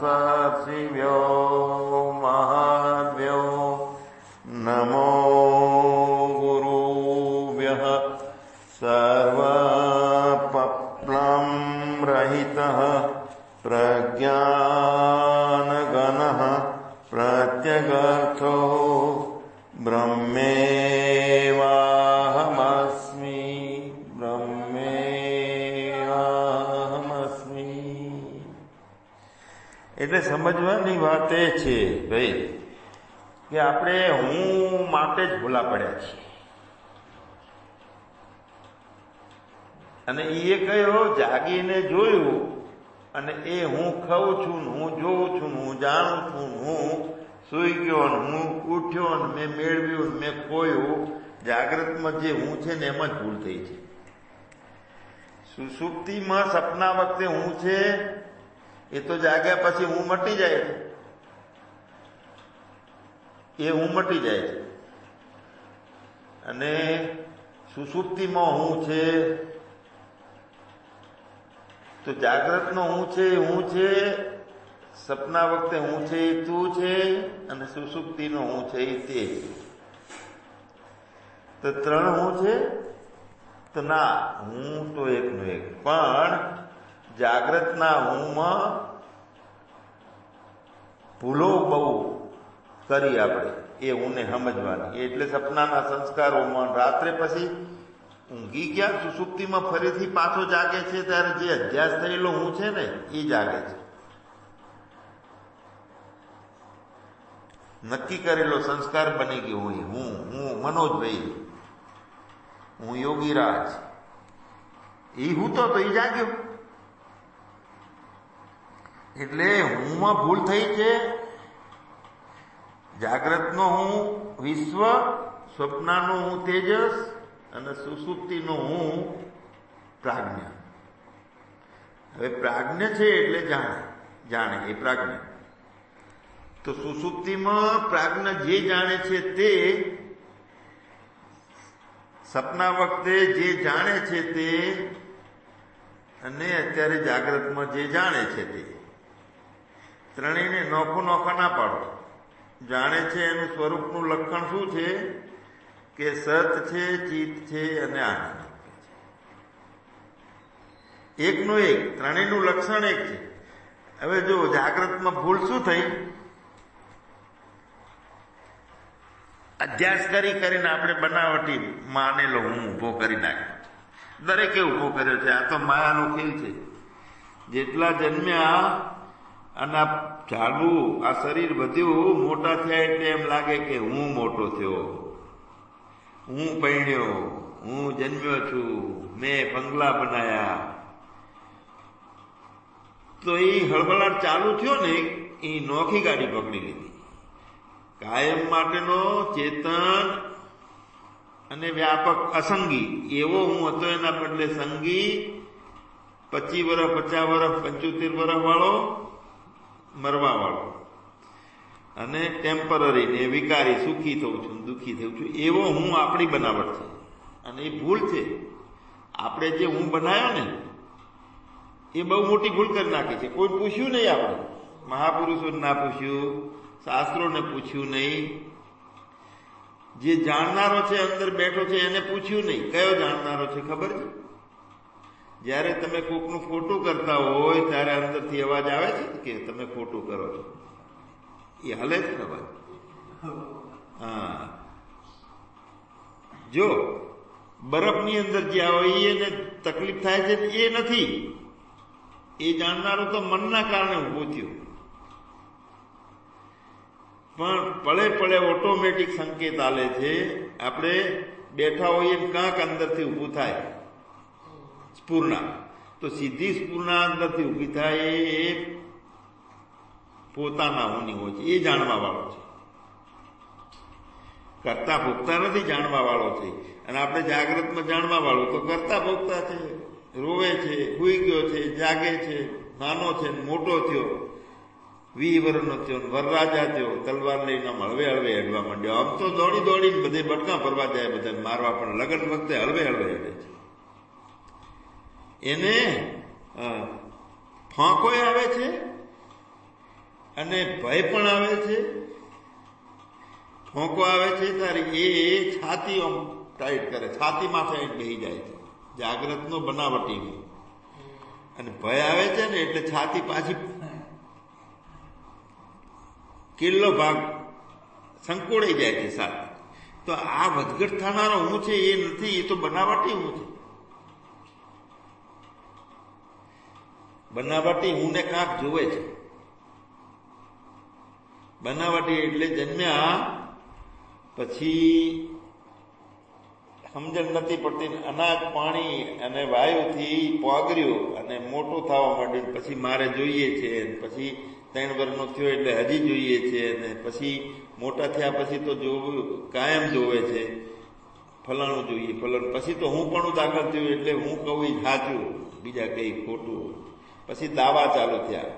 સર્ષિવ્યો મહાદ્વ્યો નમો ગુરુભ્યઃ સર્વપપ્લમ રહિતઃ પ્રજ્ઞાનગણઃ પ્રત્યગર્થો બ્રહ્મેવાહમસ્મિ બ્રહ્મેવાહમસ્મિ. એટલે સમજવાની વાત એ છે ભાઈ કે આપણે હું માટે જ ભૂલા પડ્યા છીએ. અને એ કયો જાગીને જોયું અને એ હું ખાઉં છું, હું જોઉં છું, હું જાણું છું, હું સૂઈ ગયો, હું ઉઠ્યો, મેં મેળવ્યું, મેં ખોયું. જાગ્રતમાં જે હું છે ને એમાં જ ભૂલ થઈ છે. સુષુપ્તિમાં સપના વખતે હું છે એ તો જાગ્યા પછી હું મટી જાય છે, એ હું મટી જાય છે. અને સુષુપ્તિમાં હું છે તો જાગ્રતનો હું છે, હું છે, સપના વખતે હું છે એ તું છે, અને સુષુપ્તિનો હું છે એ તે. તો ત્રણ હું છે તો ના, હું તો એકનો એક. પણ જાગ્રતના હુંમાં ભૂલો બહુ કરી આપણે, એ હુંને સમજવાની. એટલે સપનાના સંસ્કારોમાં રાત્રે પછી ઊંઘી ગયા, સુષુપ્તિમાં ફરીથી પાછો જાગે છે ત્યારે જે અધ્યાસ થયેલો હું છે ને એ જાગે છે. નક્કી કરેલો સંસ્કાર બની ગયો હોય. હું મનોજભાઈ, હું યોગીરાજ, એ હું તો એ જાગ્યો. એટલે હુંમાં ભૂલ થઈ છે. જાગ્રતનો હું વિશ્વ, સ્વપ્નાનો હું તેજસ, અને સુષુપ્તિનો હું પ્રાજ્ઞ. હવે પ્રાજ્ઞ છે એટલે જાણે એ પ્રાજ્ઞ. તો સુષુપ્તિમાં પ્રાજ્ઞ જે જાણે છે તે, સપના વખતે જે જાણે છે તે, અને અત્યારે જાગ્રતમાં જે જાણે છે તે, ત્રણેયને નોખા ના પાડો. જાણે છે એનું સ્વરૂપનું લક્ષણ શું છે કે સત છે, ચિત્ત છે અને આનંદ છે. એકનું એક, ત્રણેયનું લક્ષણ એક છે. હવે જો જાગ્રતમાં ભૂલ શું થઈ, અધ્યાસ કરીને આપણે બનાવટી માનેલો હું ઉભો કરી નાખ્યો. દરેકે ઉભો કર્યો છે. આ તો માયાનો ખેલ છે. જેટલા જન્મ્યા અને આ ચાલુ આ શરીર વધ્યું, મોટા થયા એટલે એમ લાગે કે હું મોટો થયો, હું પરણ્યો, હું જન્મ્યો છું, મેં બંગલા બનાયા. તો એ હળબળાટ ચાલુ થયો ને, એ નોખી ગાડી પકડી લીધી. કાયમ માટેનો ચેતન અને વ્યાપક અસંગી એવો હું હતો, એના બદલે સંગી 25 વર્ષ, 50 વર્ષ, 75 વર્ષ વાળો, મરવા વાળો, અને ટેમ્પરરી ને વિકારી, સુખી થઉં છું, દુઃખી થઉં છું, એવો હું આપણી બનાવટ છે. અને એ ભૂલ છે. આપણે જે હું બનાવ્યો ને એ બહુ મોટી ભૂલ કરી નાખી છે. કોઈ પૂછ્યું નહીં, આપણે મહાપુરુષોને ના પૂછ્યું, શાસ્ત્રોને પૂછ્યું નહીં, જે જાણનારો છે અંદર બેઠો છે એને પૂછ્યું નહીં. કયો જાણનારો છે ખબર છે? જ્યારે તમે કોકનું ખોટું કરતા હોય ત્યારે અંદરથી અવાજ આવે છે કે તમે ખોટું કરો છો, એ હલે જ અવાજ. હા, જો બરફની અંદર જે આવે એને તકલીફ થાય છે એ નથી, એ જાણનારો તો મનના કારણે ઊભો થયો. પણ પળે પળે ઓટોમેટિક સંકેત આલે છે. આપણે બેઠા હોઈએ કાંક અંદરથી ઊભું થાય સ્ફૂર્ણા, તો સીધી સ્ફૂર્ણા અંદરથી ઊભી થાય એ પોતાના હોની હોય છે. એ જાણવા વાળો છે. કરતા ભોગતા નથી, જાણવા વાળો છે. અને આપણે જાગ્રતમાં જાણવા વાળો તો કરતા ભોગતા છે. રોવે છે, સૂઈ ગયો છે, જાગે છે, નાનો છે, મોટો થયો, 20 વર્ષનો થયો, વરરાજા થયો, તલવાર લઈને હળવે હળવે હેડવા માંડ્યો. આમ તો દોડી દોડીને બધે બટકા ફરવા જાય, બધા મારવા, પણ લગ્ન વખતે હળવે હળવે હેડે છે. એને ફાંકો આવે છે અને ભય પણ આવે છે, ઠોંકો આવે છે ત્યારે એ છાતી આમ ટાઈટ કરે, છાતીમાં ટાઈટ બેસી જાય છે જાગ્રતનો બનાવટી. અને ભય આવે છે ને એટલે છાતી પાછી કિલ્લો ભાગ સંકોડાઈ જાય છે સાથે. તો આ વધઘટ થનારો હું છે એ નથી, એ તો બનાવટી હું છે. બનાવટી હું ને કાંક જોવે છે. બનાવટી એટલે જન્મ્યા પછી સમજણ નથી પડતી, અનાજ પાણી અને વાયુથી પોગર્યું અને મોટું થવા માંડ્યું, પછી મારે જોઈએ છે, પછી 3 વર્ષનો થયો એટલે હજી જોઈએ છે, અને પછી મોટા થયા પછી તો જોવું કાયમ જોવે છે, ફલાણું જોઈએ ફલાણું. પછી તો હું પણ દાખલ થયું એટલે હું કહું એ સાચું, બીજા કઈ ખોટું. પછી દાવા ચાલુ થયા,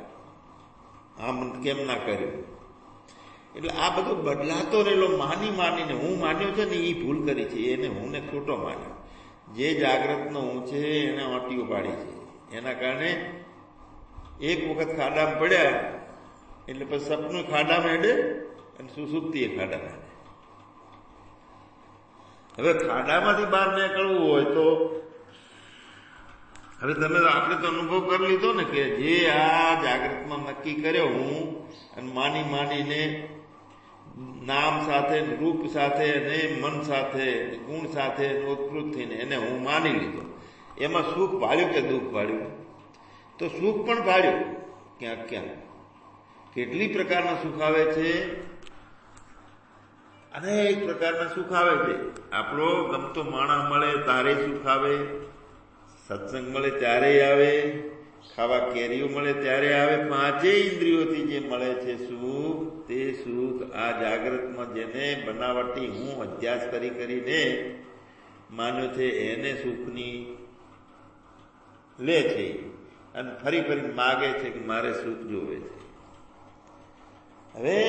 આમ કેમ ના કર્યું. એટલે આ બધો બદલાતો રહેલો માનીને હું માન્યો છે ને એ ભૂલ કરી છે, એને હું ને ખોટો માન્યો. જે જાગ્રતનો હું છે એને ઓટીઓ પાડી છે. એના કારણે એક વખત ખાડામાં પડ્યા એટલે પછી સપનું ખાડામાં હેડે અને સુસુપ્તિ એ ખાડામાં હેડે. હવે ખાડામાંથી બહાર નીકળવું હોય તો હવે તમે આપણે તો અનુભવ કરી લીધો ને કે જે આ જાગ્રતમાં નક્કી કર્યો હું, અને માનીને નામ સાથે, રૂપ સાથે, અને મન સાથે, ગુણ સાથે ઓતપ્રોત થઈને એને હું માની લીધો. એમાં સુખ ભાળ્યું કે દુઃખ ભાળ્યું? તો સુખ પણ ભાળ્યું ક્યાંક. કેટલી પ્રકારના સુખ આવે છે, અનેક પ્રકારના સુખ આવે છે. આપણો ગમતો માણસ મળે તારે સુખ આવે, સત્સંગ મળે ત્યારે આવે, ખાવા કેરીઓ મળે ત્યારે આવે. 5 ઇન્દ્રિયોથી જે મળે છે સુખ, તે સુખ આ જાગ્રતમાં જેને બનાવટી હું અધ્યાસ કરીને માન્યો છે એને સુખની લે છે, અને ફરી માગે છે કે મારે સુખ જોવે છે. હવે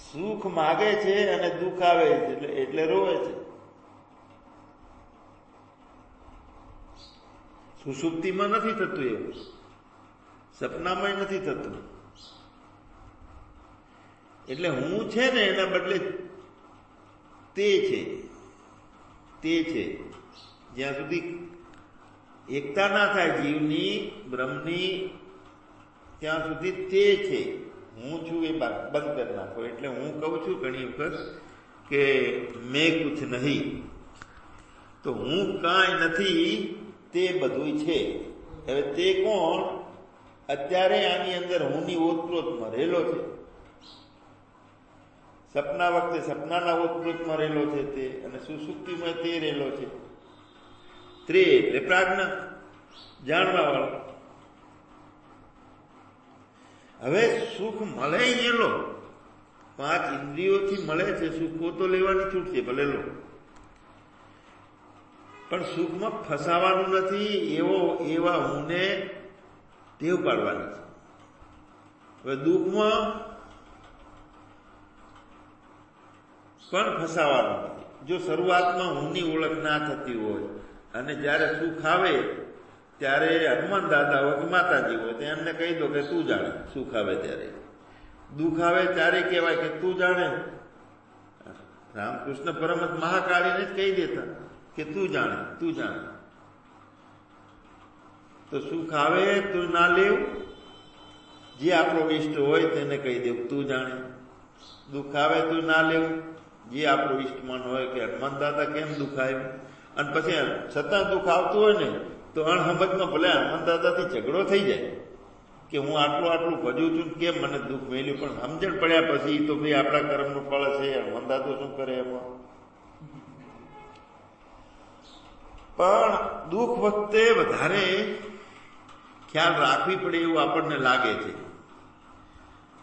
સુખ માગે છે અને દુઃખ આવે છે એટલે રોવે છે. સુષુપ્તિમાં નથી થતું એવું, સપનામાં નથી થતું. એટલે હું છે ને એના બદલે તે છે. જ્યાં સુધી એકતા ના થાય જીવની બ્રહ્મની, ત્યાં સુધી તે છે. હું છું એ બંધ કરી નાખો. એટલે હું કહું છું ઘણી વખત કે મેં કુછ નહીં, તો હું કાંઈ નથી, તે બધું છે. હવે તે કોણ? અત્યારે આની અંદર હુંની ઓતપ્રોતમાં રહેલો છે. સપના વખતે સપનાના ઓતપ્રોતમાં રહેલો છે તે, અને સુસુપ્તિમાં તે રહેલો છે. ત્રે એટલે પ્રાજ્ઞા, જાણવા વાળો. હવે સુખ મળે એલો 5 ઇન્દ્રિયોથી મળે છે. સુખો તો લેવાની છૂટ છે, ભલે લો, પણ સુખમાં ફસાવાનું નથી. એવા હુંને ટેવ પાડવાની છે. હવે દુઃખમાં પણ ફસાવાનું નથી. જો શરૂઆતમાં હુંની ઓળખ ના થતી હોય અને જ્યારે સુખ આવે ત્યારે હનુમાન દાદા હોય કે માતાજી હોય તો એમને કહી દો કે તું જાણે સુખ આવે ત્યારે. દુઃખ આવે ત્યારે કહેવાય કે તું જાણે. રામકૃષ્ણ પરમહંસ મહાકાળીને જ કહી દેતા કે તું જાણે. તો સુખ આવે તું ના લેવ, જે આપણો ઈષ્ટ હોય તેને કહી દેવું તું જાણે. દુઃખ આવે તું ના લેવું, જે આપણો ઈષ્ટમાન હોય કે હનુમાન દાદા કેમ દુઃખ આવ્યું. અને પછી છતાં દુઃખ આવતું હોય ને તો અણહમજમાં ભલે હનુમાન દાદાથી ઝઘડો થઈ જાય કે હું આટલું ભજું છું, કેમ મને દુઃખ મેલ્યું. પણ સમજણ પડ્યા પછી તો ભાઈ આપણા કર્મનું ફળ છે, હનુમાન દાદો શું કરે એમાં. પણ દુઃખ વખતે વધારે ખ્યાલ રાખવી પડે એવું આપણને લાગે છે.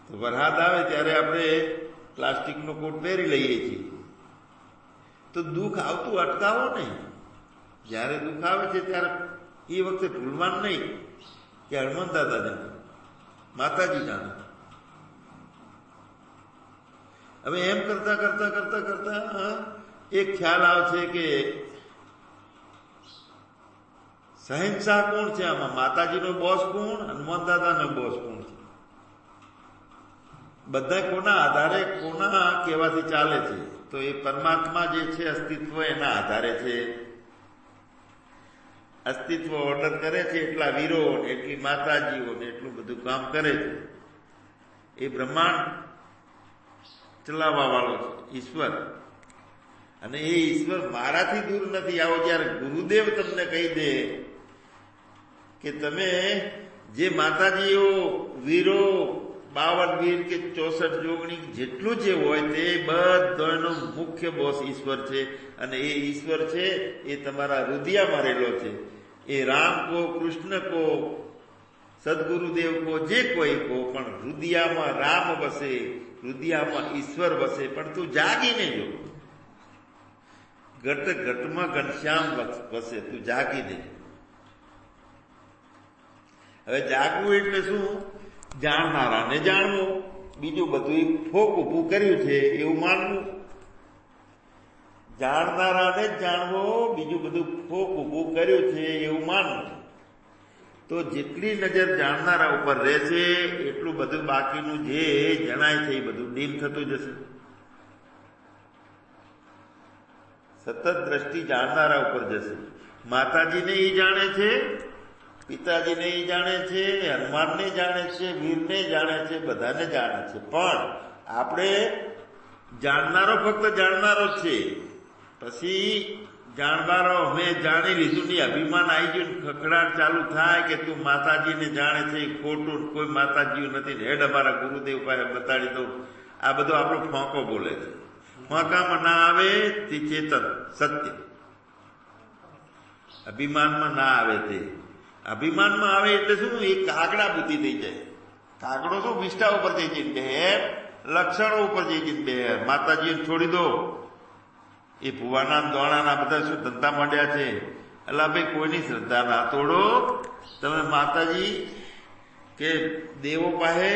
તો વરસાદ આવે ત્યારે આપણે પ્લાસ્ટિકનો કોટ પહેરી લઈએ છીએ. તો દુઃખ આવતું અટકાવો ને. જ્યારે દુઃખ આવે છે ત્યારે એ વખતે ભૂલવાનું નહીં કે હનુમાન દાદા જાણે, માતાજી જાણે. હવે એમ કરતા એક ખ્યાલ આવે છે કે શહેનશાહ કોણ છે આમાં? માતાજીનો બોસ કોણ? હનુમાન દાદાનો બોસ કોણ છે? બધા કોના આધારે, કોના કહેવાથી ચાલે છે? તો એ પરમાત્મા જે છે અસ્તિત્વ એના આધારે છે. અસ્તિત્વ ઓર્ડર કરે છે, એટલા વીરો ને એટલી માતાજીઓ ને એટલું બધું કામ કરે છે. એ બ્રહ્માંડ ચલાવવા વાળો છે ઈશ્વર. અને એ ઈશ્વર મારાથી દૂર નથી. આવો જયારે ગુરુદેવ તમને કહી દે કે તમે જે માતાજીઓ વીરો 52 વીર કે 64 જોગણી જેટલું જે હોય તે બધાનો મુખ્ય બોસ ઈશ્વર છે. અને એ ઈશ્વર છે એ તમારા હૃદયમાં રહેલો છે. એ રામ કો, કૃષ્ણ કો, સદગુરુદેવ કો, જે કોઈ કો, પણ હૃદયમાં રામ વસે, હૃદયમાં ઈશ્વર વસે. પણ તું જાગીને જો, ઘટ ઘટમાં ઘનશ્યામ વસે, તું જાગીને જો. હવે જાગવું એટલે શું? જાણનારાને જાણવો. બીજું બધું ફોક ઊભું કર્યું છે એવું માનવું. જાણનારાને જ જાણવો, બીજું બધું ફોક ઊભું કર્યું છે એવું માનવું. તો જેટલી નજર જાણનારા ઉપર રહેશે એટલું બધું બાકીનું જે જણાય છે એ બધું ડીમ થતું જશે. સતત દ્રષ્ટિ જાણનારા ઉપર જશે. માતાજીને એ જાણે છે, પિતાજીને એ જાણે છે, હનુમાનને જાણે છે, વીરને જાણે છે, બધાને જાણે છે. પણ આપણે જાણનારો ફક્ત જાણનારો જ છે. પછી જાણવારો મેં જાણી લીધું નહીં, અભિમાન આવી ગયું, ખખડાટ ચાલુ થાય કે તું માતાજીને જાણે છે, ખોટું, કોઈ માતાજીઓ નથી ને હેડ અમારા ગુરુદેવ પાસે બતાડી દઉં. આ બધો આપણો ફોંકો બોલે છે. ફોંકામાં ના આવે તે ચેતન સત્ય, અભિમાનમાં ના આવે તે. અભિમાનમાં આવે એટલે શું? એ કાગડા બુદ્ધિ થઈ જાય. કાગડો શું વિષ્ઠા ઉપર જઈ જઈને બે, લક્ષણો ઉપર જઈ જઈને બે. માતાજીને છોડી દો, એ ભુવાના દોણાના બધા શું ધંધા માંડ્યા છે. એટલે ભાઈ કોઈની શ્રદ્ધા ના તોડો. તમે માતાજી કે દેવો પાસે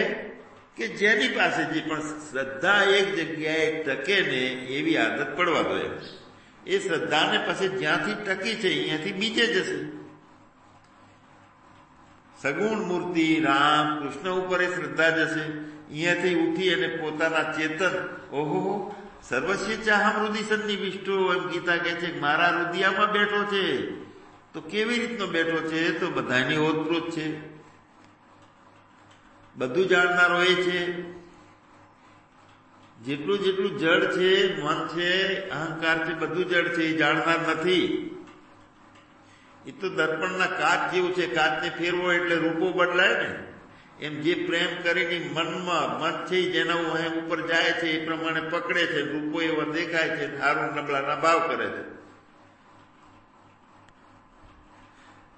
કે જેની પાસે જે પણ શ્રદ્ધા એક જગ્યાએ ટકે ને એવી આદત પડવા દો. એ શ્રદ્ધાને પછી જ્યાંથી ટકી છે અહીંયાથી બીજે જશે. સગુણ મૂર્તિ રામ કૃષ્ણ ઉપર એ શ્રદ્ધા જશે. અહીંયાથી ઉઠી અને પોતાના ચેતન, ઓહો સર્વસ્ય ચાહમ હૃદય સન્નિવિષ્ટો, એમ ગીતા કહે છે મારા હૃદયમાં બેઠો છે. તો કેવી રીતનો બેઠો છે? તો બધાની ઓતપ્રોત છે, બધું જાણનારો એ છે. જેટલું જેટલું જડ છે, મન છે, અહંકાર છે, બધું જડ છે, એ જાણનાર નથી. એ તો દર્પણના કાચ જેવું છે. કાચને ફેરવો એટલે રૂપો બદલાય ને. એમ જે પ્રેમ કરીને મનમાં મન છે જેના ઉપર જાય છે એ પ્રમાણે પકડે છે, રૂપો એવા દેખાય છે, સારું નબળાના ભાવ કરે છે.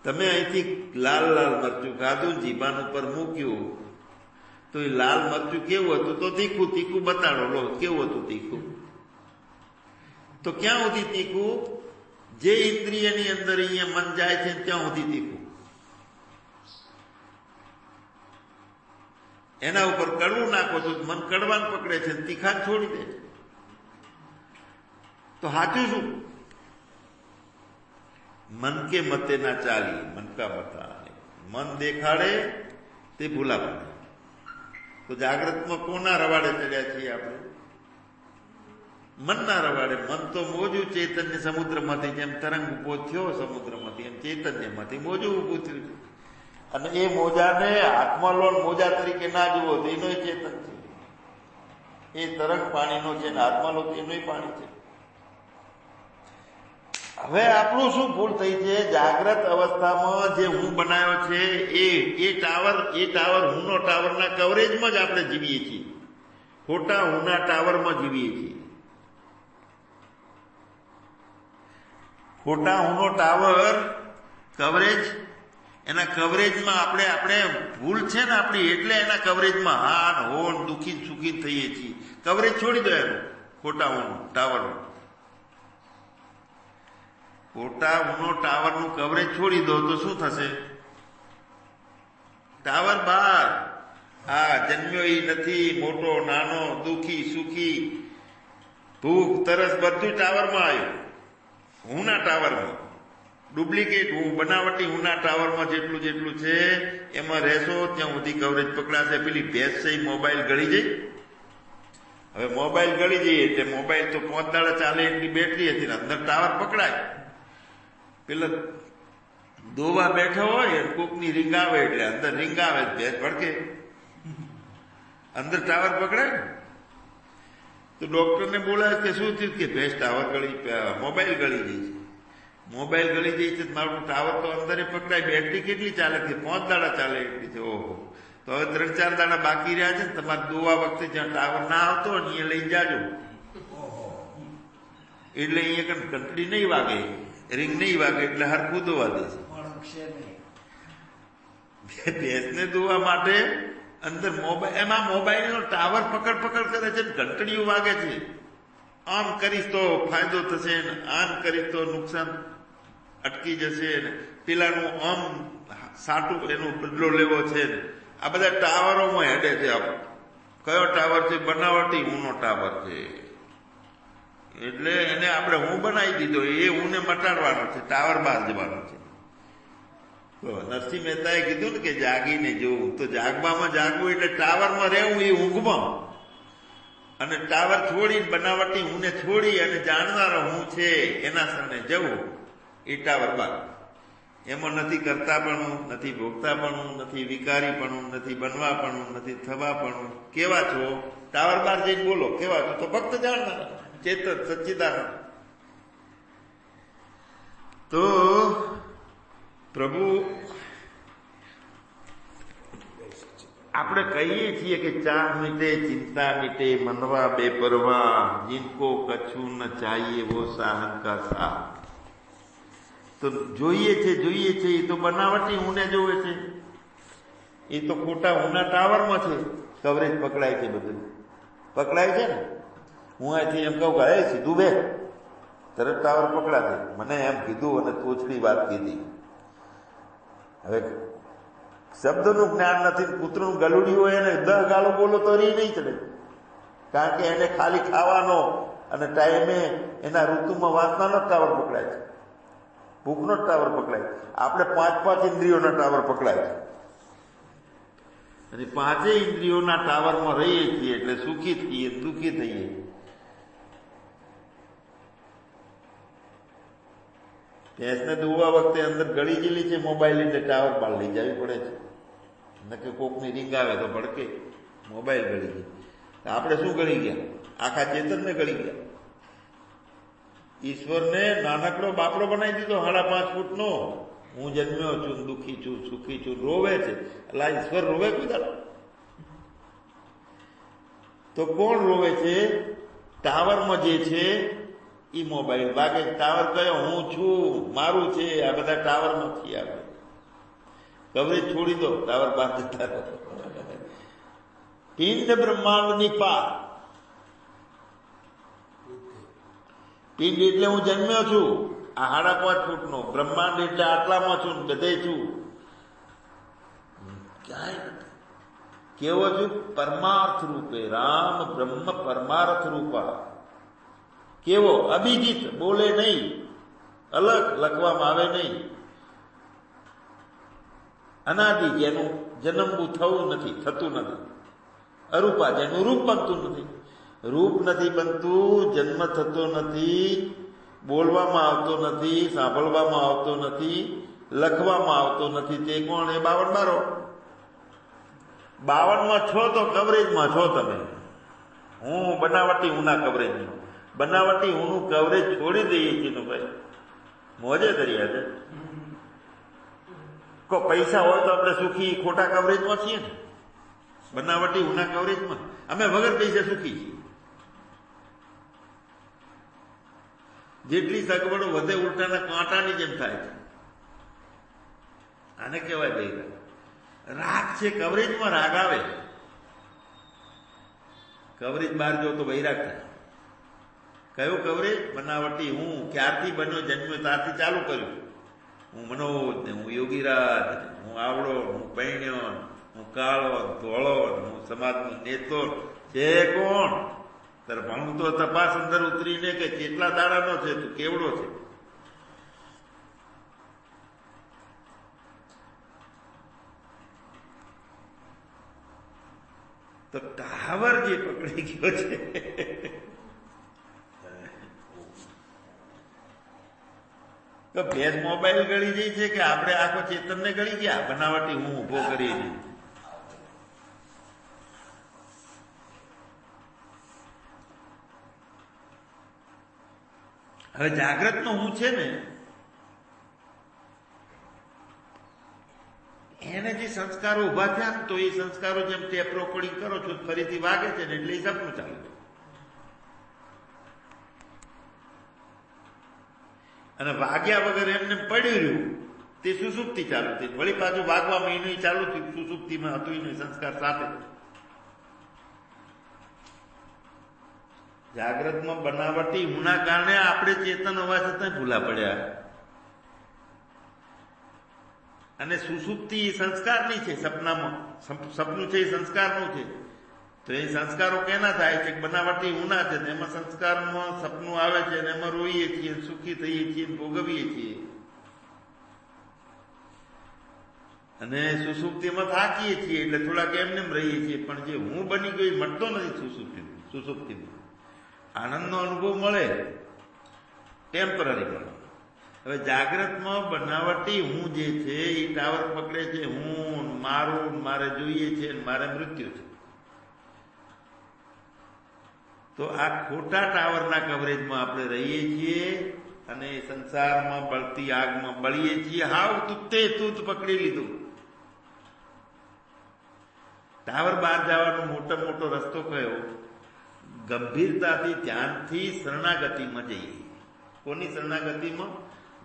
તમે અહીંથી લાલ લાલ મરચું ખાધું, જીભાન ઉપર મૂક્યું, તો એ લાલ મરચું કેવું હતું? તો તીખું. તીખું બતાડો, લો કેવું હતું તીખું? તો ક્યાં સુધી તીખું? જે ઇન્દ્રિયની અંદર અહીંયા મન જાય છે ત્યાં સુધી તીખું. એના ઉપર કડવું નાખો તો મન કડવાન પકડે છે, તીખા છોડી દે છે. તો સાચું શું? મન કે મતે ના ચાલી, મન કા મતા. મન દેખાડે તે ભૂલા પડે. તો જાગ્રતમાં કોના રવાડે ચડ્યા છીએ આપણે? મનના રવાડે. મન તો મોજું ચૈતન્ય સમુદ્રમાંથી, જેમ તરંગ ઉભો થયો સમુદ્રમાંથી એમ ચૈતન્યમાંથી મોજું ઉભું થયું છે. અને એ મોજાને હાથમાં લો મોજા તરીકે ના જુઓ તો એનો ચેતન છે. એ તરંગ પાણીનો છે ને હાથમાં લો તો એનું પાણી છે. હવે આપણું શું ભૂલ થઈ છે? જાગ્રત અવસ્થામાં જે હું બનાવ્યો છે એ ટાવર હુંનો ટાવરના કવરેજમાં જ આપણે જીવીએ છીએ. ખોટા હુંના ટાવરમાં જીવીએ છીએ. ખોટા હુંનો ટાવર કવરેજ, એના કવરેજમાં આપણે ભૂલ છે ને આપણી, એટલે એના કવરેજમાં હાન હોન દુઃખી સુખી થઈએ છીએ. કવરેજ છોડી દો એનું, ખોટા હુંનું ટાવરનું. ખોટા હુંનો ટાવરનું કવરેજ છોડી દો તો શું થશે? ટાવર બહાર. આ જન્મ્યો એ નથી, મોટો નાનો, દુઃખી સુખી, ભૂખ તરસ બધું ટાવરમાં આવ્યું. હુંના ટાવરમાં ડુપ્લિકેટ હું, બનાવટી હુંના ટાવરમાં જેટલું જેટલું છે એમાં રહેશો ત્યાં સુધી કવરેજ પકડાશે. પેલી ભેંસ છે મોબાઈલ ગળી જાય, હવે મોબાઈલ ગળી જઈએ એટલે મોબાઈલ તો 5 દાડા ચાલે એટલી બેટરી હતી ને અંદર ટાવર પકડાય. પેલા દોવા બેઠા હોય કોકની રીંગ આવે એટલે અંદર રીંગ આવે ભેંસ ભડકે, અંદર ટાવર પકડાય ને. તો ડોક્ટરને બોલાય કે શું થયું? કે ભેંસ ટાવર મોબાઈલ ગળી જઈ છે. મોબાઈલ ગળી જઈ છે મારું ટાવર તો અંદર પકડાય, બેટરી કેટલી ચાલે? કે 5 દાડા ચાલે એટલી છે. ઓહો, તો હવે 3-4 દાડા બાકી રહ્યા છે ને, તમારે દોવા વખતે જ્યાં ટાવર ના આવતો હોય અહીંયા લઈ જાજો. એટલે અહીંયા ઘંટડી નહીં વાગે, રીંગ નહીં વાગે એટલે હરખું દોવા દે છે. ભેંસને દોવા માટે અંદર મોબાઈલ, એમાં મોબાઈલનો ટાવર પકડ કરે છે, ઘંટડીઓ વાગે છે. આમ કરીશ તો ફાયદો થશે ને આમ કરીશ તો નુકસાન અટકી જશે ને પેલાનું આમ સાટું એનો બદલો લેવો છે ને આ બધા ટાવરોમાં હેડે છે. કયો ટાવર છે? બનાવટી ઊંનો ટાવર છે. એટલે એને આપણે હું બનાવી દીધો, એ ઊંને મટાડવાનો છે, ટાવર બહાર જવાનો છે. તો નરસિંહ મહેતાએ કીધું ને કે જાગીને જોવું, તો જાગવામાં જાગવું એટલે ટાવરમાં રહેવું એ ઊંઘમાં, અને ટાવર છોડી બનાવટી ઊંને છોડી અને જાણનારો હું છે એના સામે જવું એ ટાવર બહાર. એમાં નથી કરતાપણું, નથી ભોગતાપણું, નથી વિકારીપણું, નથી બનવાપણું, નથી થવાપણું. કેવા છો? ટાવર બહાર જઈને બોલો કેવા છો? તો ફક્ત જાણનારા ચેતન સચ્ચિદાનંદ. તો પ્રભુ આપણે કહીએ છીએ કે ચાહ મીટે ચિંતા મીટે મનવા બેપરવા, જીनको કછું ન ચાહીએ વો સાહન કા સાથ. તો જોઈએ છે એ તો બનાવટી ઊને જોવે છે, એ તો ખોટા ઊના ટાવરમાં છે. કવરેજ પકડાય છે, બધું પકડાય છે ને. હું અહીંથી એમ કહું કે હે સીધું બે, તરત ટાવર પકડાશે. મને એમ કીધું અને તોછડી વાત કીધી. હવે શબ્દનું જ્ઞાન નથી, કૂતરું ગલુડિયું હોય એને 10 ગાળો બોલો તો રી નહીં ચડે, કારણ કે એને ખાલી ખાવાનો અને ટાઈમે એના ઋતુમાં વાસનાનો ટાવર પકડાય છે, ભૂખનો ટાવર પકડાય. આપણે 5 ઇન્દ્રિયોના ટાવર પકડાય છે, અને 5 ઇન્દ્રિયોના ટાવરમાં રહીએ છીએ એટલે સુખી થઈએ, દુઃખી થઈએ. ભેંસને દોવા વખતે અંદર ગળી ગયેલી છે મોબાઈલ, એટલે ટાવર બહાર લઈ જવી પડે છે. નકે કોકની રીંગ આવે તો ભડકે, મોબાઈલ ગળી ગઈ. આપણે શું ગળી ગયા? આખા ચેતનને ગળી ગયા. ઈશ્વરને નાનકડો બાપડો બનાવી દીધો 5.5 ફૂટનો. હું જન્મ્યો છું, દુઃખી છું, સુખી છું, રોવે છે. એટલે ઈશ્વર રોવે કુદા? તો કોણ રોવે છે? ટાવરમાં જે છે એ મોબાઈલ વાગે. ટાવર કયો? હું છું, મારું છે. આ બધા ટાવરમાંથી આવે. કવરેજ છોડી દો, ટાવર બહાર જતા રહો. પિંડ બ્રહ્માંડની પાર. પિંડ એટલે હું જન્મ્યો છું આ 5.5 ફૂટનો. બ્રહ્માંડ એટલે આટલામાં છું, બધે છું. ક્યાંય નથી. કેવો છું? પરમાર્થ રૂપે. રામ બ્રહ્મ પરમાર્થ રૂપા. કેવો? અભિજીત, બોલે નહીં, અલગ લખવામાં આવે નહીં. અનાદિ, જેનું જન્મવું થવું નથી, થતું નથી. અરૂપા, જેનું રૂપ બનતું નથી. રૂપ નથી બનતું, જન્મ થતો નથી, બોલવામાં આવતો નથી, સાંભળવામાં આવતો નથી, લખવામાં આવતો નથી. તે કોણ? એ 52 બારો. 52માં છો તો કવરેજમાં છો તમે. હું બનાવટી ઊના કવરેજમાં. બનાવટી ઊનું કવરેજ છોડી દઈએ છીએ ભાઈ, મોજે દરિયા છે. કો પૈસા હોય તો આપણે સુખી ખોટા કવરેજમાં છીએ ને, બનાવટી ઊના કવરેજમાં. અમે વગર પૈસા સુખી છીએ. જેટલી સગવડો વધે ઉલટાના કાંટાની જેમ થાય છે. આને કહેવાય ભાઈ રાગ છે. કવરેજમાં રાગ આવે. કવરેજ બહાર જો તો વૈરાગ થાય. કયો કવરેજ? બનાવટી હું. ક્યારથી બન્યો? જન્મ્યો ત્યારથી ચાલુ કર્યું. હું મનોજ ને, હું યોગીરાજ, હું આવડો, હું પૈણ્યો, હું કાળો, ધોળો, હું સમાજનો નેતો. છે કોણ? તારે ભણવું તો તપાસ અંદર ઉતરીને કે કેટલા દાડાનો છે, તું કેવડો છે. તો ટાવર જે પકડી ગયો છે તો ભેજ મોબાઈલ ગળી જાય છે કે આપણે આખો ચેતનને ગળી ગયા? બનાવટી હું ઉભો કરી છે. હવે જાગ્રતનો હું છે ને એને જે સંસ્કારો ઉભા થયા ને તો એ સંસ્કારો જેમ ટેપ રોકડિંગ કરો છો ફરીથી વાગે છે ને એટલે એ સપનું ચાલુ છે. અને વાગ્યા વગર એમને પડ્યું રહ્યું તે સુસુપ્તિ ચાલુ થઈ, વળી પાછું વાગવા મહિનું ચાલુ થયું, સુસુપ્તિમાં હતું નહીં સંસ્કાર સાથે. જાગ્રતમાં બનાવટી હુંના કારણે આપણે ચેતન હોવા છતાં ભૂલા પડ્યા. અને સુસુપ્તિ સંસ્કારની છે, સપનામાં સપનું છે એ સંસ્કારનું છે. તો એ સંસ્કારો કેના થાય છે? બનાવટી હુંના છે, એમાં સંસ્કારમાં સપનું આવે છે અને એમાં રોઈએ છીએ, સુખી થઈએ છીએ, ભોગવીએ છીએ. અને સુસુપ્તિમાં થાકીએ છીએ એટલે થોડાક એમને રહીએ છીએ, પણ જે હું બની ગયો એ મળતો નથી. સુસુપ્તિમાં આનંદનો અનુભવ મળે, ટેમ્પરરી મળે. હવે જાગ્રતમાં બનાવટી હું જે છે એ ટાવર પકડે છે, હું મારું, મારે જોઈએ છે, મારે મૃત્યુ છે. તો આ ખોટા ટાવરના કવરેજમાં આપણે રહીએ છીએ અને સંસારમાં બળતી આગમાં બળીએ છીએ. હાવ તુત્તે તૂત પકડી લીધું. ટાવર બહાર જવાનો મોટો રસ્તો કયો? ગંભીરતાથી ધ્યાનથી શરણાગતિમાં જઈએ. કોની શરણાગતિમાં?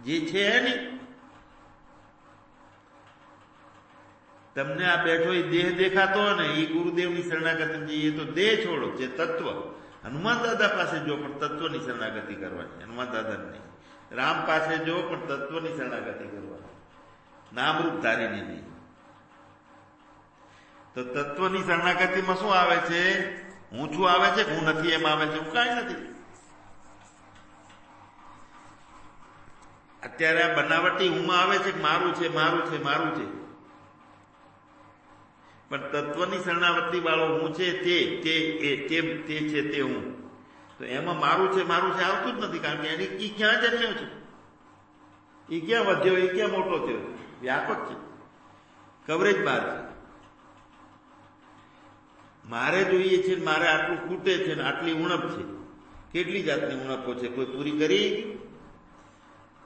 જે છે એની. તમને આ બેઠો એ દેહ દેખાતો ને એ ગુરુદેવની શરણાગતિ જઈએ તો દેહ છોડો, જે તત્વ. હનુમાન દાદા પાસે જો પણ તત્વની શરણાગતિ કરવાની, હનુમાન દાદા નહીં. રામ પાસે જો પણ તત્વની શરણાગતિ કરવાની, નામરૂપ ધારીને નહીં. તો તત્વની શરણાગતિમાં શું આવે છે? હું છું આવે છે, હું નથી એમ આવે છે? હું કાંઈ નથી. અત્યારે આ બનાવટી હુંમાં આવે છે કે મારું છે, મારું છે, મારું છે. પણ તત્વની શરણાવૃત્તિ વાળો હું છે તે છે તે હું. તો એમાં મારું છે આવતું જ નથી, કારણ કે એની ઈ ક્યાં જન્મ્યો છે, ઈ ક્યાં વધ્યો, એ ક્યાં મોટો થયો? વ્યાપક છે, કવરેજ બહાર છે. મારે જોઈએ છે, મારે આટલું ખૂટે છે ને આટલી ઉણપ છે. કેટલી જાતની ઉણપો છે? કોઈ પૂરી કરી?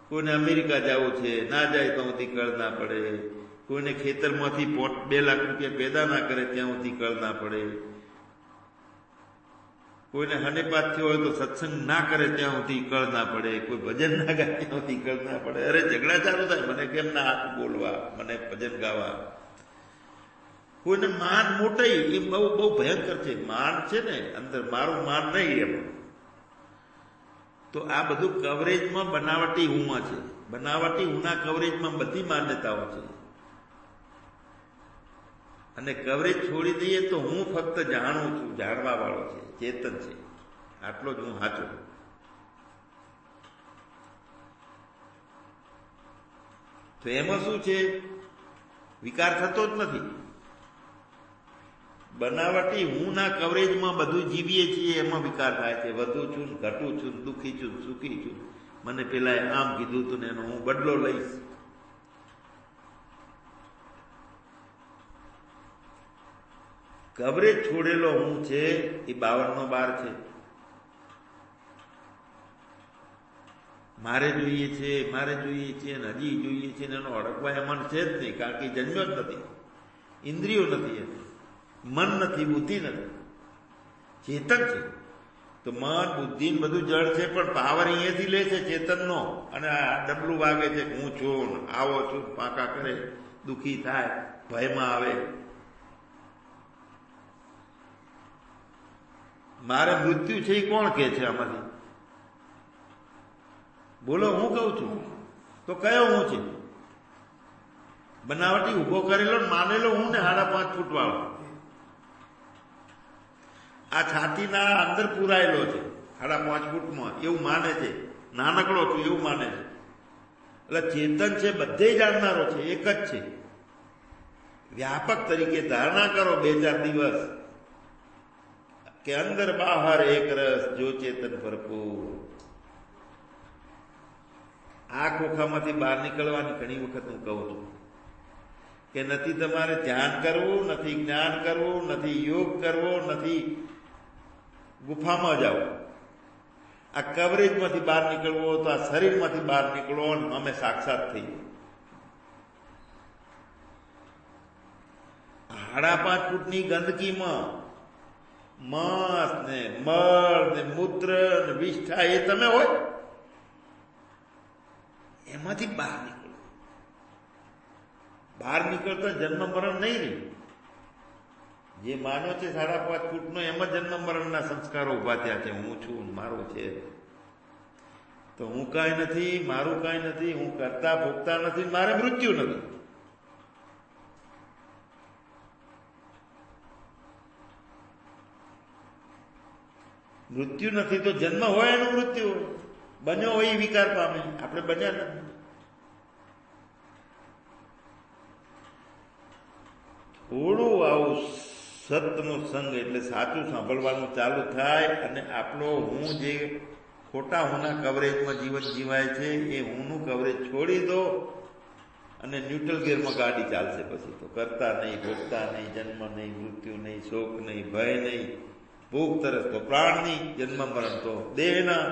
કોઈને અમેરિકા જવું છે, ના જાય તો સુધી કળ ના પડે. કોઈને ખેતરમાંથી 2 લાખ રૂપિયા પેદા ના કરે ત્યાં સુધી કળ ના પડે. કોઈને હનેપાત થયો હોય તો સત્સંગ ના કરે ત્યાં સુધી કળ ના પડે. કોઈ ભજન ના ગાય ત્યાં સુધી કળ ના પડે. અરે ઝઘડા ચાલુ થાય, મને કેમ ના હાથ બોલવા, મને ભજન ગાવા. કોઈને માન મોટાઈ એ બહુ ભયંકર છે. માન છે ને અંદર, મારું માન નહીં એમ. તો આ બધું કવરેજમાં બનાવટી હુંમાં છે. બનાવટી હુંના કવરેજમાં બધી માન્યતાઓ છે. અને કવરેજ છોડી દઈએ તો હું ફક્ત જાણું છું, જાણવા વાળો છે, ચેતન છે, આટલો જ હું સાચો. તો એમાં શું છે? વિકાર થતો જ નથી. બનાવટી હું ના કવરેજમાં બધું જીવીએ છીએ, એમાં વિકાર થાય છે. વધુ છું, ઘટું છું, દુઃખી છું, સુખી છું. મને પેલા આમ કીધું હતું ને એનો હું બદલો લઈશ. કવરેજ છોડેલો હું છે એ 52 છે. મારે જોઈએ છે, મારે જોઈએ છે, અને હજી જોઈએ છે ને એનો અડકવા એમાં છે જ નહીં, કારણ કે જન્મ્યો જ નથી. ઇન્દ્રિયો નથી, એને મન નથી, બુદ્ધિ નથી, ચેતન છે. તો મન બુદ્ધિ બધું જળ છે, પણ પાવર અહીંયાથી લે છે ચેતનનો. અને આ ડબલું વાગે છે કે હું છું, આવો છું, પાકા કરે, દુઃખી થાય, ભયમાં આવે. મારે મૃત્યુ છે એ કોણ કહે છે આમાંથી? બોલો, હું કહું છું તો કયો હું છે? બનાવટી ઉભો કરેલો માનેલો હું ને 5.5 ફૂટ વાળો. આ છાતીના અંદર પુરાયેલો છે 5.5 ફૂટમાં, એવું માને છે. નાનકડો છું એવું માને છે. એટલે ચેતન છે, બધે જાણનારો છે, એક જ છે. વ્યાપક તરીકે ધારણા કરો 2-4 દિવસ, કે અંદર બહાર એક રસ, જો ચેતન ભરપૂર. આ ખોખામાંથી બહાર નીકળવાની ઘણી વખત હું કહું છું કે નથી તમારે ધ્યાન કરવું, નથી જ્ઞાન કરવું, નથી યોગ કરવો, નથી ગુફામાં જાઓ. આ કવરેજમાંથી બહાર નીકળવો તો આ શરીરમાંથી બહાર નીકળો અને અમે સાક્ષાત થઈ. 5.5 ફૂટની ગંદકીમાં માંસ ને મળ ને મૂત્ર ને વિષ્ઠા એ તમે હોય, એમાંથી બહાર નીકળો. બહાર નીકળતા જન્મ મરણ નહીં રહી. જે માનો છે 5.5 ફૂટનો એમાં જન્મ મરણના સંસ્કારો ઉભા થયા છે. હું છું, મારું છે, તો હું કાંઈ નથી, મારું કાંઈ નથી, હું કરતા ભોગતા નથી, મારે મૃત્યુ નથી. મૃત્યુ નથી તો જન્મ હોય એનું મૃત્યુ હોય. બન્યો હોય એ વિકાર પામે, આપણે બન્યા નથી. થોડું આવું સતનો સંગ એટલે સાચું સાંભળવાનું ચાલુ થાય અને આપણો હું જે ખોટા હુંના કવરેજમાં જીવન જીવાય છે એ હુંનું કવરેજ છોડી દો અને ન્યુટ્રલ ગિયરમાં ગાડી ચાલશે. પછી તો કરતા નહીં, ભોગતા નહીં, જન્મ નહીં, મૃત્યુ નહીં, શોક નહીં, ભય નહીં, ભૂખ તરસ તો પ્રાણની, જન્મ મરણ તો દેહના,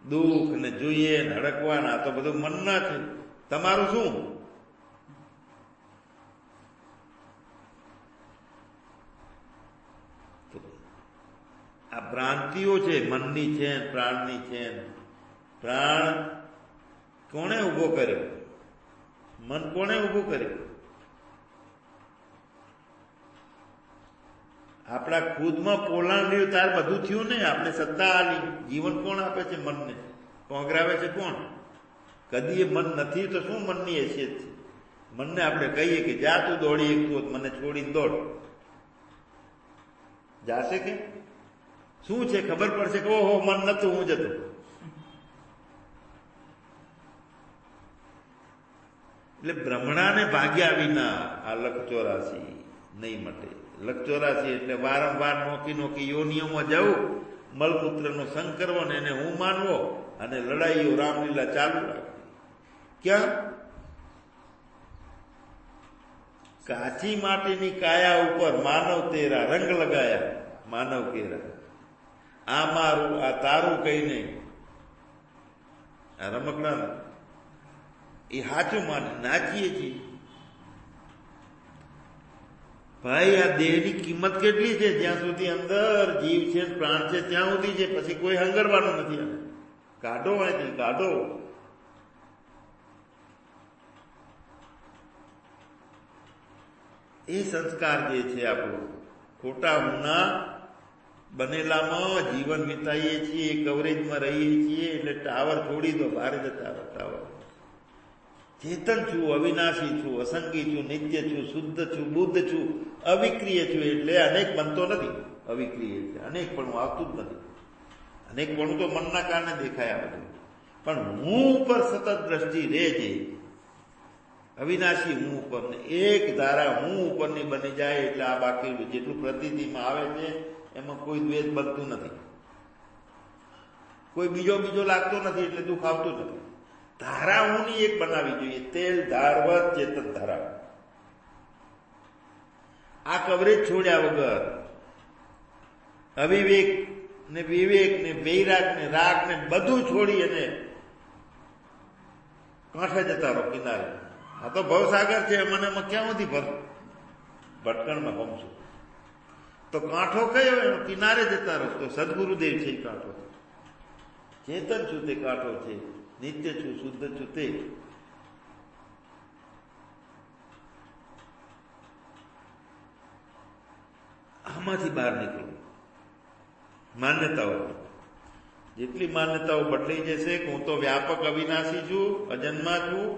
દુઃખ ને જોઈએ ને હડકવાના તો બધું મનના છે. તમારું શું? આ ભ્રાંતિઓ છે, મનની છે, પ્રાણની છે. પ્રાણ કોણે ઉભો કર્યો? મન કોણે ઉભું કર્યું? આપણા ખુદમાં પોલાણ રહ્યું તાર બધું થયું ને. આપણે સત્તા આલી. જીવન કોણ આપે છે? મનને. કોંગરાવે છે કોણ? કદી એ મન નથી તો શું મનની હેસિયત છે? મનને આપણે કહીએ કે જા તું દોડી એકતું મને છોડીને દોડ, જાશે કે શું છે? ખબર પડશે કે ઓહો મન નતું, હું જતો. એટલે ભ્રમણાને ભાગ્યા વિના આ લખ 84 નહીં મટે. લખ 84 એટલે વારંવાર નોકી યોનિઓમાં જવું, મળમૂત્રનો સંગ કરવો ને એને હું માનવો અને લડાઈઓ રામલીલા ચાલુ રાખવી. ક્યાં? કાચી માટીની કાયા ઉપર માનવ તેરા રંગ લગાયા, માનવ કેરા. આ મારું આ તારું કહીને આ રમકડા એ સાચું માને નાચીએ છીએ. ભાઈ આ દેહની કિંમત કેટલી છે? જ્યાં સુધી અંદર જીવ છે, પ્રાણ છે, ત્યાં સુધી છે. પછી કોઈ હંગરવાનું નથી. આને કાઢો અહીંથી, કાઢો. એ સંસ્કાર જે છે આપણો ખોટા હુંના બનેલામાં જીવન વિતાઈએ છીએ, કવરેજમાં રહીએ છીએ. એટલે ટાવર છોડી દો, બહાર જતા રહો. ટાવર ચેતન છું, અવિનાશી છું, અસંગી છું, નિત્ય છું, શુદ્ધ છું, બુદ્ધ છું, અવિક્રિય છું. એટલે અનેક બનતો નથી. અવિક્રિય છે અનેક પણ આવતું જ નથી. અનેક પણ તો મનના કારણે દેખાય આ બધું. પણ હું ઉપર સતત દ્રષ્ટિ રહે છે. અવિનાશી હું ઉપર ને એક ધારા હું ઉપરની બની જાય એટલે આ બાકી જેટલું પ્રતીતિમાં આવે છે એમાં કોઈ દ્વેષ બનતું નથી, કોઈ બીજો લાગતો નથી, એટલે દુઃખ આવતું નથી. ધારા હુંની એક બનાવી જોઈએ. તેલ ધારવત ચેતન ધારા. આ કવરેજ છોડ્યા વગર અવિવેક ને વિવેક ને વૈરાગ ને રાગ ને બધું છોડી અને કાંઠે જતા રહો, કિનારે. આ તો ભવસાગર છે, મને ક્યાં સુધી ભટકણમાં પહોંચું. તો કાંઠો કયો? એનો કિનારે જતા રહો. તો સદગુરુદેવ છે એ કાંઠો. ચેતન છું તે કાંઠો છે. નિત્ય છું, શુદ્ધ છું તે. આમાંથી બહાર નીકળો. માન્યતાઓ, જેટલી માન્યતાઓ બદલાઈ જશે કે હું તો વ્યાપક અવિનાશી છું, અજન્મા છું,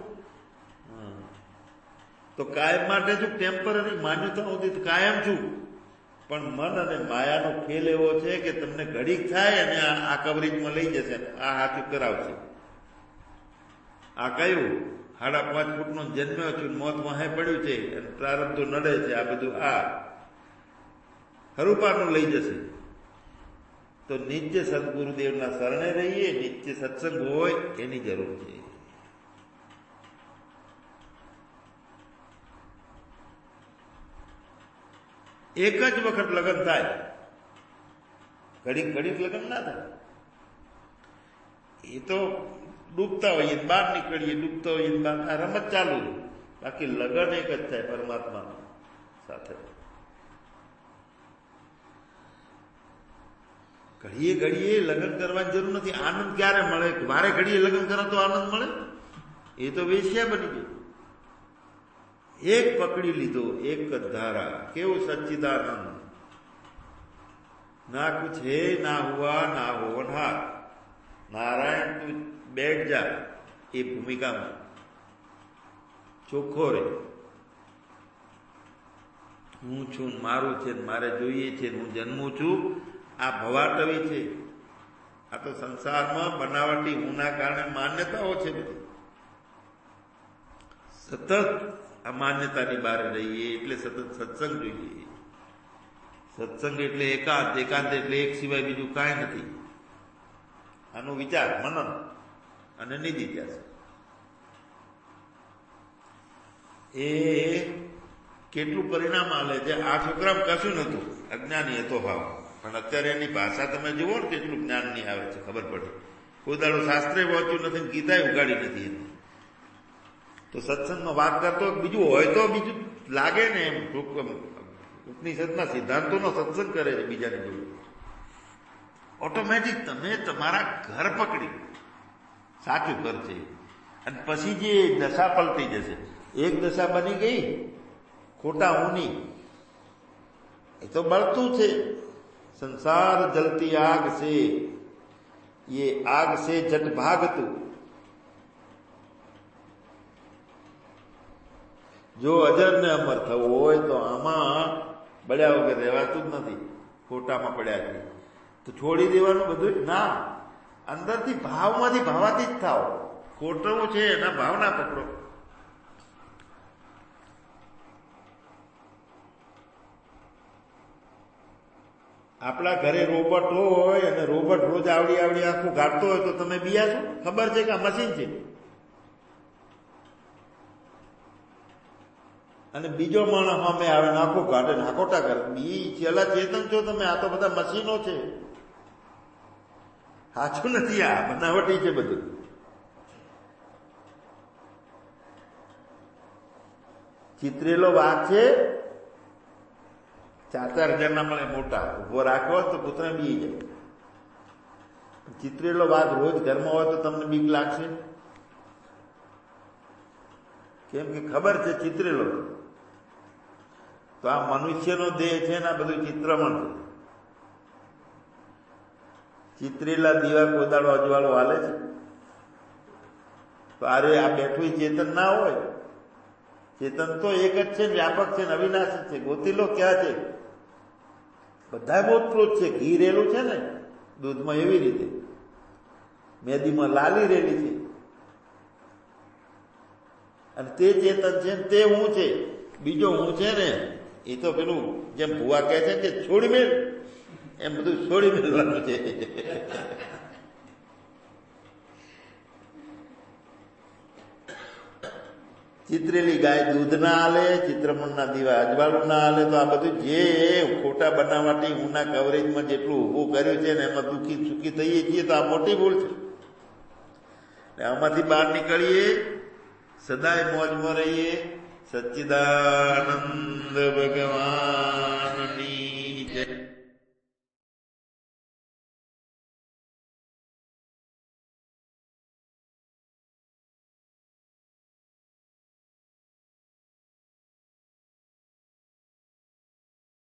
તો કાયમ માટે છું. ટેમ્પરરી માન્યતાઓથી તો કાયમ છું. પણ મન અને માયાનો ખેલ એવો છે કે તમને ઘડીક થાય અને આ કવરેજમાં લઈ જશે, આ હાથું કરાવશે. આ કયું 5.5 ફૂટનો જન્મ્યો છું, મોત વાહે પડ્યું છે અને પ્રારબ્ધો નડે છે, આ બધું આ હરૂપાનું લઈ જશે. તો નિત્ય સદગુરુદેવના શરણે રહીએ, નિત્ય સત્સંગ હોય એની જરૂર છે. એક જ વખત લગ્ન થાય, ઘડીક ઘડીક લગ્ન ના થાય. એ તો ડૂબતા હોઈએ બહાર નીકળીએ, ડૂબતા હોઈએ બહાર, આ રમત ચાલુ. બાકી લગ્ન એક જ થાય પરમાત્મા સાથે. ઘડીએ ઘડીએ લગ્ન કરવાની જરૂર નથી. આનંદ ક્યારે મળે? વારે ઘડીએ લગ્ન કરો તો આનંદ મળે? એ તો વેશ્યા બની ગઈ. એક પકડી લીધો, એક જ ધારા. કેવું સચ્ચિદાનંદ. ના કુછ હે, ના હુઆ, ના હોવનહાર. નારાયણ તું બેઠ જા એ ભૂમિકામાં, ચોખ્ખો રે. હું છું, મારું છે, મારે જોઈએ છે, હું જન્મું છું. આ ભવાટવી છે. આ તો સંસારમાં બનાવટી હુંના કારણે માન્યતાઓ છે બધી. સતત આ માન્યતાની બહાર રહીએ એટલે સતત સત્સંગ જોઈએ. સત્સંગ એટલે એકાંત, એકાંત એટલે એક સિવાય બીજું કાંઈ નથી. આનો વિચાર, મનન અને નિધિધ્યાસ એ કેટલું પરિણામ આલે છે. આ છોકરામાં કશું નહોતું, અજ્ઞાની હતો ભાવ. પણ અત્યારે એની ભાષા તમે જુઓ ને કેટલું જ્ઞાન નહીં આવે છે, ખબર પડે. કોઈ દાડો શાસ્ત્રે વાંચ્યું નથી, ગીતાએ ઉગાડી નથી એને. તો સત્સંગમાં વાત કરતો બીજું હોય તો બીજું લાગે ને એમ. ઉપનિષદના સિદ્ધાંતોનો સત્સંગ કરે છે બીજાની જોડે. ઓટોમેટિક તમે તમારા ઘર પકડી, સાચું ઘર છે. અને પછી જે દશા પલટી જશે. એક દશા બની ગઈ ખોટા ઊની, એ તો બળતું છે. સંસાર જલતી આગ છે, ये आग से जट भागતું. જો અજર ને અમર થવું હોય તો આમાં બળ્યા વગર રહેવાતું જ નથી. ખોટામાં પડ્યા છે તો છોડી દેવાનું બધું. ના, અંદરથી ભાવમાંથી ભાવાતી જ થાવ. ખોટું છે એના ભાવ ના પકડો. આપણા ઘરે રોબોટ હોય અને રોબોટ રોજ આવડી આવડી આખું ગાળતો હોય તો તમે બીયા છો? ખબર છે કે આ મશીન છે. અને બીજો માણસ સામે આવે નાખો ગાઢે નાખોટા કરે. બી છેલ્લા ચેતન છો તમે. આ તો બધા મશીનો છે. સાચું નથી, આ બનાવટી છે બધું. ચિતરેલો વાઘ છે, 4,000 ના મળે મોટા. ઉભો રાખો તો કૂતરા બી જાય. ચિતરેલો વાઘ રોજ ઘરમાં હોય તો તમને બીક લાગશે? કેમ કે ખબર છે ચિતરેલો. તો આ મનુષ્યનો દેહ છે ને આ બધું ચિત્રમણ છે. ચિતરેલા દીવા કોદાળો અજવાળો હાલે છે. તો આરે આ બેઠું ચેતન ના હોય. ચેતન તો એક જ છે, વ્યાપક છે, અવિનાશી છે. ગોતી લો ક્યાં છે. બધા બોધપ્રોત છે. ઘી રેલું છે ને દૂધમાં, એવી રીતે મેદીમાં લાલી રેલી છે. અને તે ચેતન છે ને તે હું છે. બીજો હું છે ને એ તો પેલું જેમ ભુવા કહે છે કે છોડી મેળ, એમ બધું છોડી મેળવાનું છે. ચિતરેલી ગાય દૂધ ના હાલે, ચિત્રમણના દીવા અજવાળું ના હાલે. તો આ બધું જે ખોટા બનાવટી ઊના કવરેજમાં જેટલું ઊભું કર્યું છે ને એમાં દુઃખી સુખી થઈએ છીએ તો આ મોટી ભૂલ છે. આમાંથી બહાર નીકળીએ, સદાય મોજમાં રહીએ. સચ્ચિદાનંદ ભગવાનની